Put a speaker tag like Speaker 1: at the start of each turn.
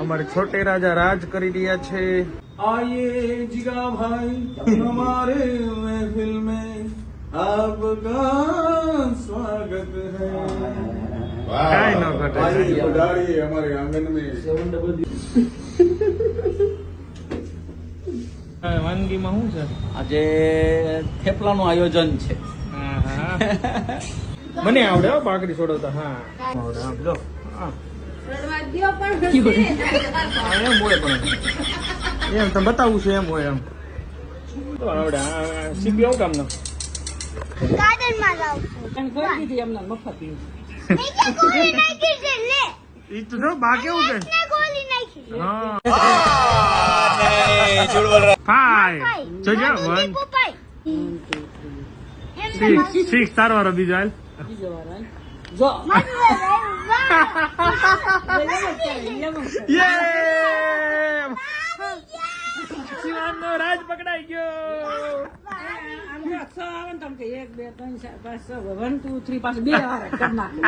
Speaker 1: हमारे छोटे राजा राज કરી રહ્યા છે। आइए जिगा भाई हमारे महफिल में आपका स्वागत है। काय न घटे पधारिए हमारे आंगन में। વાનગીમાં શું છે
Speaker 2: આજે? થેપલાનું આયોજન છે।
Speaker 1: મને આવડે હો ભાખરી છોડવતા। હા આવડે આમ જો હા એમ હોય પણ એમ તમે બતાવું છે એમ હોય એમ તો આવડે સીપી આવું કામ ના
Speaker 3: ગાર્ડનમાં જાવ
Speaker 2: પણ કોઈ દીધી એમને મફત
Speaker 3: નીચે ગોળી નાખી છે લે
Speaker 1: ઈ તો જો બા કેવું કે
Speaker 3: ને ગોળી નાખી
Speaker 1: હા
Speaker 2: નહીં ઝૂઠ બોલ રહા।
Speaker 1: ફાઈ જોજો
Speaker 3: મારું
Speaker 1: 1
Speaker 3: પપ્પા
Speaker 1: 6 તારો વારો બીજો હાલ
Speaker 2: બીજો વાર હાલ જો
Speaker 1: યે શિવાનનો રાજ પકડાઈ ગયો।
Speaker 2: આમ જો 6 આવે ને તમ કે 1 2 3 4 5 6 1 2 3 5 2 આવે કર નાખે।